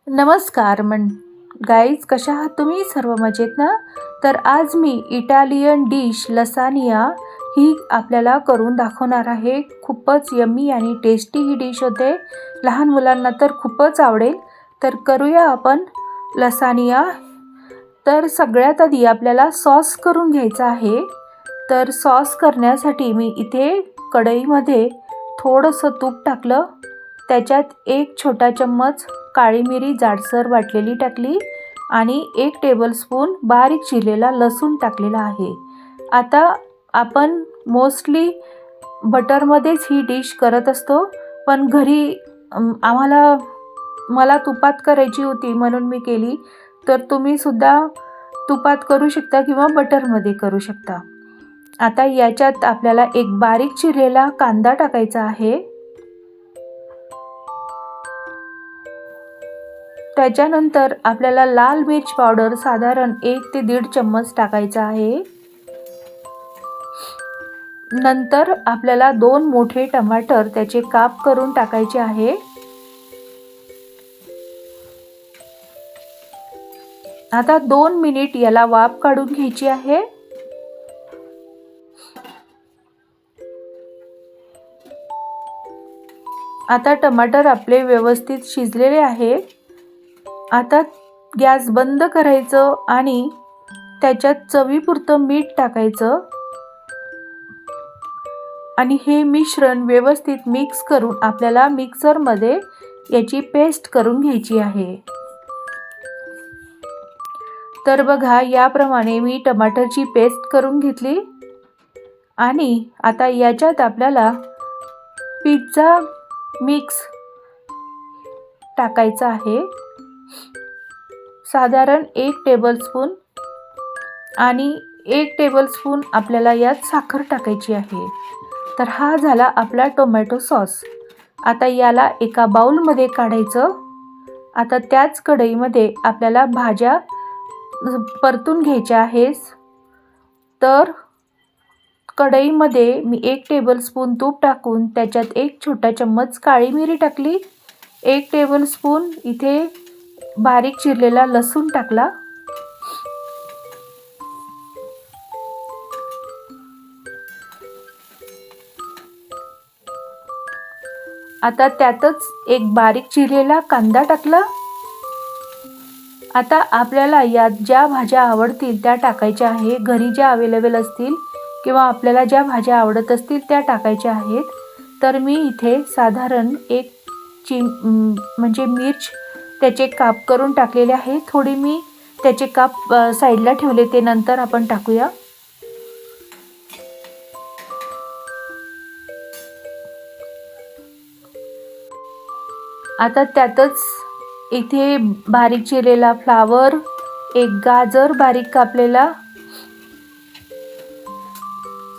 नमस्कार गाईज, कशा आहात तुम्ही? सर्व मजेत ना? तर आज मी इटालियन डिश लसानिया ही आपल्याला करून दाखवणार आहे. खूपच यम्मी आणि टेस्टी ही डिश होते. लहान मुलांना तर खूपच आवडेल. तर करूया आपण लसानिया. तर सगळ्यात आधी आपल्याला सॉस करून घ्यायचा आहे. तर सॉस करण्यासाठी मी इथे कढईमध्ये थोडंसं तूप टाकलं. त्याच्यात 1 छोटा चम्मच काळी मिरी जाडसर वाटलेली टाकली आणि 1 टेबलस्पून बारीक चिरलेला लसूण टाकलेला आहे. आता आपण मोस्टली बटरमध्येच ही डिश करत असतो, पण घरी मला तुपात करायची होती म्हणून मी केली. तर तुम्ही सुद्धा तुपात करू शकता किंवा बटरमध्ये करू शकता. आता याच्यात आपल्याला एक बारीक चिरलेला कांदा टाकायचा आहे. त्याच्यानंतर आपल्याला लाल मिर्च पावडर साधारण 1 ते 1.5 चम्मच टाकायचा आहे. नंतर आपल्याला 2 मोठे टमाटर त्याचे काप करून टाकायचे आहे. आता 2 मिनिट याला वाफ काढून घ्यायची आहे. आता टमाटर आपले व्यवस्थित शिजलेले आहे. आता गॅस बंद करायचं आणि त्याच्यात चवीपुरतं मीठ टाकायचं आणि हे मिश्रण व्यवस्थित मिक्स करून आपल्याला मिक्सरमध्ये याची पेस्ट करून घ्यायची आहे. तर बघा, याप्रमाणे मी टमाटरची पेस्ट करून घेतली आणि आता याच्यात आपल्याला पिझ्झा मिक्स टाकायचा आहे. साधारण 1 टेबलस्पून आणि 1 टेबलस्पून आपल्याला यात साखर टाकायची आहे. तर हा झाला आपला टोमॅटो सॉस. आता याला एका बाउलमध्ये काढायचं. आता त्याच कढईमध्ये आपल्याला भाज्या परतून घ्यायच्या आहेत. तर कढईमध्ये मी 1 टेबलस्पून तूप टाकून त्याच्यात 1 छोटा चम्मच काळी मिरी टाकली. 1 टेबलस्पून इथे बारीक चिरलेला लसूण टाकला. आता त्यातच एक बारीक चिरलेला कांदा टाकला. आता आपल्याला यात ज्या भाज्या आवडतील त्या टाकायच्या आहे. घरी ज्या अवेलेबल असतील किंवा आपल्याला ज्या भाज्या आवडत असतील त्या टाकायच्या आहेत. तर मी इथे साधारण एक म्हणजे मिर्च त्याचे काप करून टाकलेले आहे. थोडी मी त्याचे काप साईडला ठेवले, ते नंतर आपण टाकूया. आता त्यातच इथे बारीक चिरलेला फ्लावर, एक गाजर बारीक कापलेला,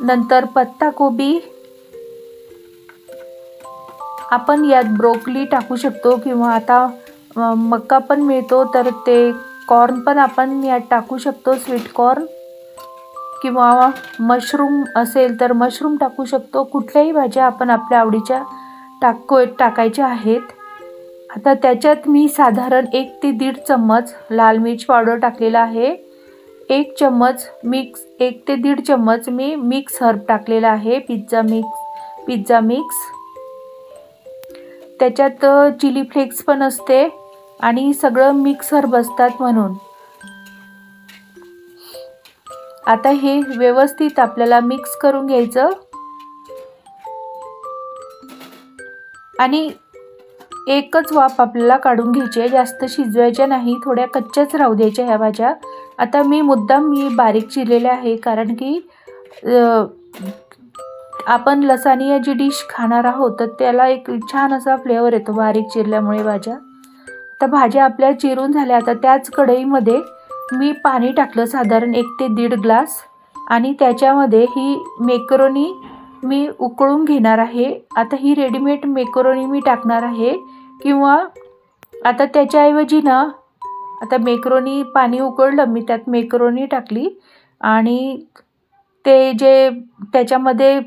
नंतर पत्ता कोबी, आपण यात ब्रोकली टाकू शकतो किंवा आता मका पण मिळतो तर ते कॉर्न पण आपण यात टाकू शकतो, स्वीट कॉर्न, किंवा मशरूम असेल तर मशरूम टाकू शकतो. कुठल्याही भाज्या आपण आपल्या आवडीच्या टाकायच्या आहेत. आता त्याच्यात मी साधारण 1 ते 1.5 चम्मच लाल मिर्च पावडर टाकलेला आहे. 1 ते 1.5 चम्मच मी मिक्स हर्ब टाकलेला आहे, पिझ्झा मिक्स. त्याच्यात चिली फ्लेक्स पण असते आणि सगळं मिक्स हर्ब असतात म्हणून. आता हे व्यवस्थित आपल्याला मिक्स करून घ्यायचं आणि एकच वाफ आपल्याला काढून घ्यायची आहे. जास्त शिजवायच्या नाही, थोड्या कच्च्याच राहू द्यायच्या ह्या भाज्या. आता मी बारीक चिरलेल्या आहे, कारण की आपण लसानिया जी डिश खाणार आहोत तर त्याला एक छान असा फ्लेवर येतो बारीक चिरल्यामुळे भाज्या. तर भाज्या आपल्या चिरून झाल्या. आता त्याच कढईमध्ये मी पाणी टाकलं साधारण 1 ते 1.5 ग्लास आणि त्याच्यामध्ये ही मेकरोनी मी उकळून घेणार आहे. आता ही रेडीमेड मेकरोनी मी टाकणार आहे किंवा आता त्याच्याऐवजी ना, आता मेकरोनी पाणी उकळलं, मी त्यात मेकरोनी टाकली आणि ते जे त्याच्यामध्ये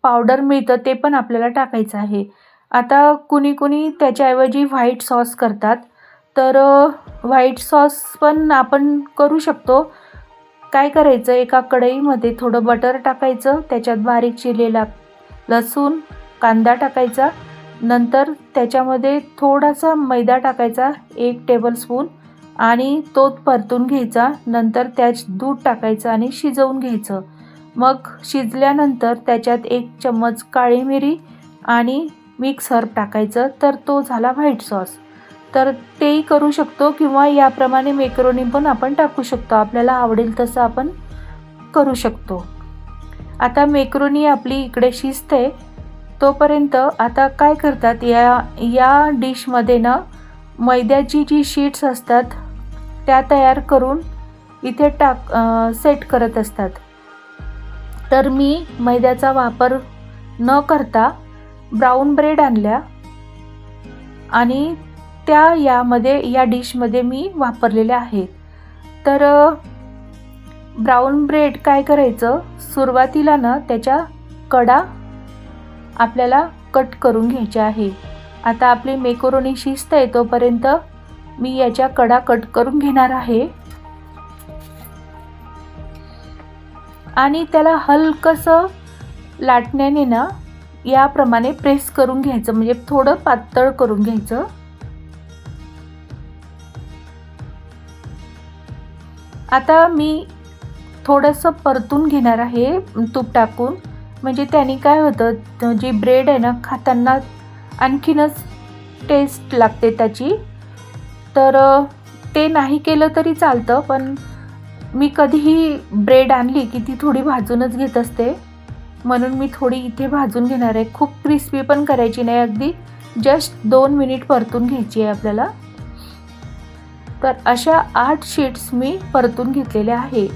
पावडर मिळतं ते पण आपल्याला टाकायचं आहे. आता कुणी त्याच्याऐवजी व्हाईट सॉस करतात, तर व्हाईट सॉस पण आपण करू शकतो. काय करायचं, एका कढईमध्ये थोडं बटर टाकायचं, त्याच्यात बारीक चिरलेला लसूण, कांदा टाकायचा, नंतर त्याच्यामध्ये थोडासा मैदा टाकायचा 1 टेबलस्पून आणि तो परतून घ्यायचा. नंतर त्यात दूध टाकायचं आणि शिजवून घ्यायचं. मग शिजल्यानंतर त्याच्यात 1 चम्मच काळी मिरी आणि मिक्स हर्ब टाकायचं, तर तो झाला व्हाईट सॉस. तर तेही करू शकतो किंवा याप्रमाणे मॅकरोनी पण आपण टाकू शकतो, आपल्याला आवडेल तसं आपण करू शकतो. आता मॅकरोनी आपली इकडे शिजते, तोपर्यंत आता काय करतात, या डिशमध्ये ना मैद्याची जी शीट्स असतात त्या तयार करून इथे सेट करत असतात. तर मी मैद्याचा वापर न करता ब्राऊन ब्रेड आणल्या आणि त्या या डिशमध्ये मी वापरलेल्या आहेत. तर ब्राऊन ब्रेड काय करायचं, सुरुवातीला ना त्याच्या कडा आपल्याला कट करून घ्यायच्या आहे. आता आपली मॅकरोनी शिजते तोपर्यंत मी याच्या कडा कट करून घेणार आहे आणि त्याला हलकंसं लाटण्याने ना याप्रमाणे प्रेस करून घ्यायचं, म्हणजे थोडं पातळ करून घ्यायचं. आता मी थोडंसं परतून घेणार आहे तूप टाकून, म्हणजे त्याने काय होतं, जी ब्रेड आहे ना खाताना आणखीनच टेस्ट लागते त्याची. तर ते नाही केलं तरी चालतं, पण मी कधीही ब्रेड आणली की ती थोडी भाजूनच घेत असते, म्हणून मी थोडी इथे भाजून घेणार आहे. खूप क्रिस्पी पण करायची नाही, अगदी जस्ट 2 मिनिट परतून घ्यायची आहे आपल्याला. तर अशा 8 शीट्स मी परतून घेतलेल्या आहे.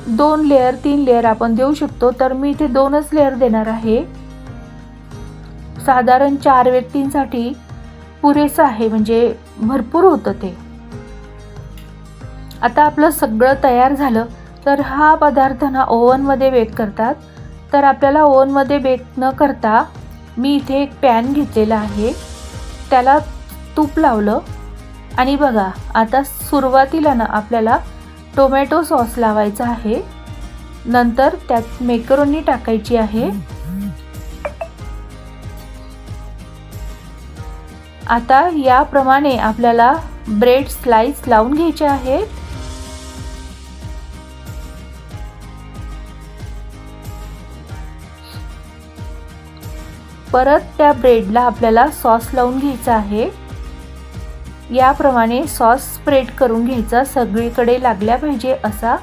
2 लेअर 3 लेअर आपण देऊ शकतो, तर मी इथे 2च लेअर देणार आहे. साधारण 4 व्यक्तींसाठी पुरेसं आहे, म्हणजे भरपूर होतं ते. आता आपलं सगळं तयार झालं, तर हा पदार्थ ना ओव्हनमध्ये बेक करतात. तर आपल्याला ओव्हनमध्ये बेक न करता मी इथे एक पॅन घेतलेला आहे, त्याला तूप लावलं आणि बघा, आता सुरुवातीला ना आपल्याला टोमॅटो सॉस लावायचा आहे. नंतर त्यात मॅकरोनी टाकायची आहे. आता याप्रमाणे आपल्याला ब्रेड स्लाइस लावून घ्यायचे आहे. परत त्या ब्रेडला आपल्याला सॉस लावून घ्यायचा आहे. याप्रमाणे सॉस स्प्रेड करून घ्यायचा, सगळीकडे लागल्या पाहिजे असा.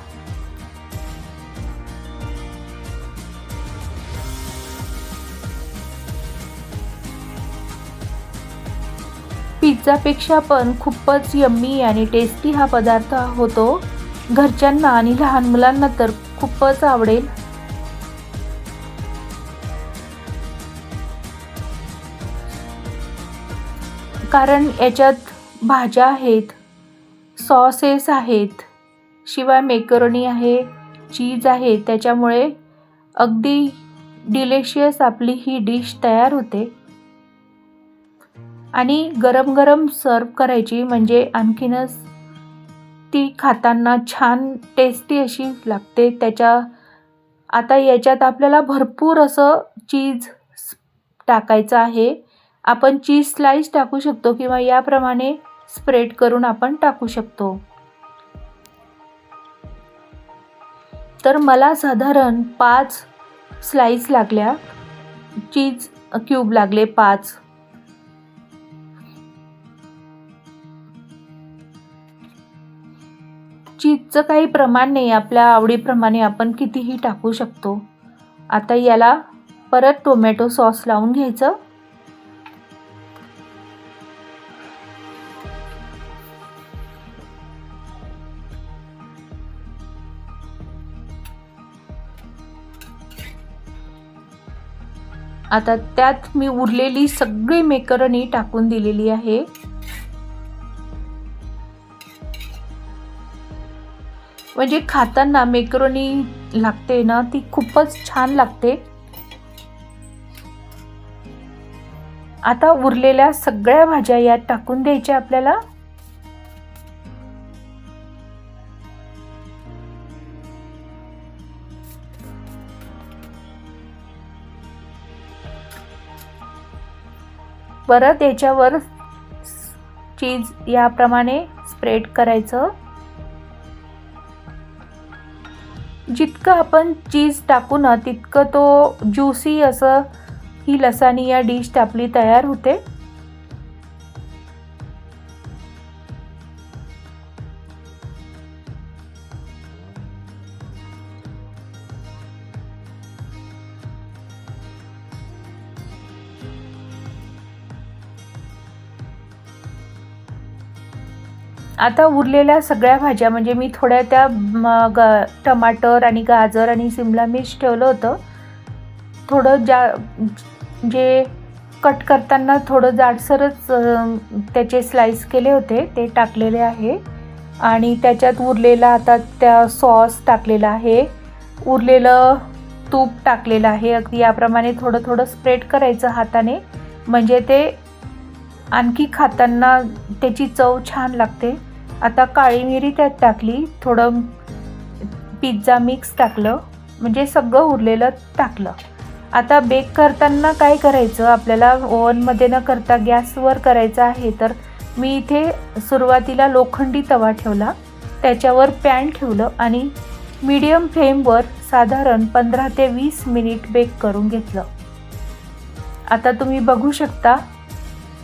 पिझ्झापेक्षा पण खूपच यम्मी आणि टेस्टी हा पदार्थ होतो. घरच्यांना आणि लहान मुलांना तर खूपच आवडेल. कारण याच्यात भाज्या आहेत, सॉसेस आहेत, शिवाय मॅकरोनी आहे, चीज आहे, त्याच्यामुळे अगदी डिलिशियस आपली ही डिश तयार होते. आणि गरम गरम सर्व करायची, म्हणजे आणखीनच ती खाताना छान टेस्टी अशी लागते. आता याच्यात आपल्याला भरपूर असं चीज टाकायचं आहे. आपण चीज स्लाइस टाकू शकतो किंवा याप्रमाणे स्प्रेड करून आपण टाकू शकतो. तर मला साधारण 5 स्लाइस लागल्या, चीज क्यूब लागले 5. चीजचं काही प्रमाण नाही, आपल्या आवडीप्रमाणे आपण कितीही टाकू शकतो. आता याला परत टोमॅटो सॉस लावून घ्यायचं. आता त्यात मी उरलेली सगळी मॅकरोनी टाकून दिलेली आहे. म्हणजे खाताना मॅकरोनी लागते ना, ती खूपच छान लागते. आता उरलेल्या सगळ्या भाज्या यात टाकून द्यायच्या आपल्याला. परत याच्यावर चीज याप्रमाणे स्प्रेड करायचं. जितकं आपण चीज टाकू ना तितकं तो ज्युसी असं ही लसानिया डिश आपली तयार होते. आता उरलेल्या सगळ्या भाज्या म्हणजे मी थोड्या त्या टमाटर आणि गाजर आणि सिमला मिर्च ठेवलं होतं. थोडं जे कट करताना थोडं जाडसरच त्याचे स्लाइस केले होते ते टाकलेले आहे. आणि त्याच्यात उरलेला आता त्या सॉस टाकलेला आहे. उरलेलं तूप टाकलेलं आहे. अगदी याप्रमाणे थोडं थोडं स्प्रेड करायचं हाताने, म्हणजे ते आणखी खाताना त्याची चव छान लागते. आता काळी मिरी त्यात टाकली, थोडं पिझ्झा मिक्स टाकलं, म्हणजे सगळं उरलेलं टाकलं. आता बेक करताना काय करायचं आपल्याला, ओव्हनमध्ये न करता गॅसवर करायचं आहे. तर मी इथे सुरुवातीला लोखंडी तवा ठेवला, त्याच्यावर पॅन ठेवलं आणि मीडियम फ्लेमवर साधारण 15 ते 20 मिनिट बेक करून घेतलं. आता तुम्ही बघू शकता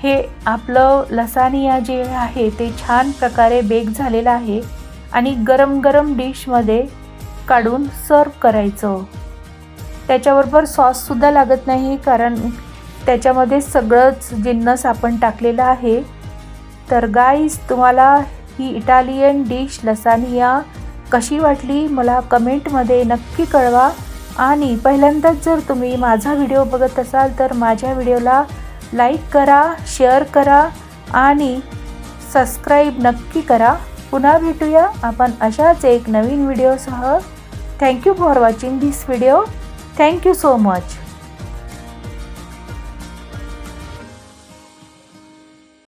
हे आपलं लसानिया जे आहे ते छान प्रकारे बेक झालेलं आहे. आणि गरम गरम डिशमध्ये काढून सर्व करायचं. त्याच्याबरोबर सॉससुद्धा लागत नाही, कारण त्याच्यामध्ये सगळंच जिन्नस आपण टाकलेलं आहे. तर गाईज, तुम्हाला ही इटालियन डिश लसानिया कशी वाटली मला कमेंटमध्ये नक्की कळवा. आणि पहिल्यांदाच जर तुम्ही माझा व्हिडिओ बघत असाल तर माझ्या व्हिडिओला लाईक करा, शेअर करा आणि सबस्क्राईब नक्की करा. पुन्हा भेटूया आपण अशाच एक नवीन व्हिडिओसह. Thank you for watching this video. Thank you so much.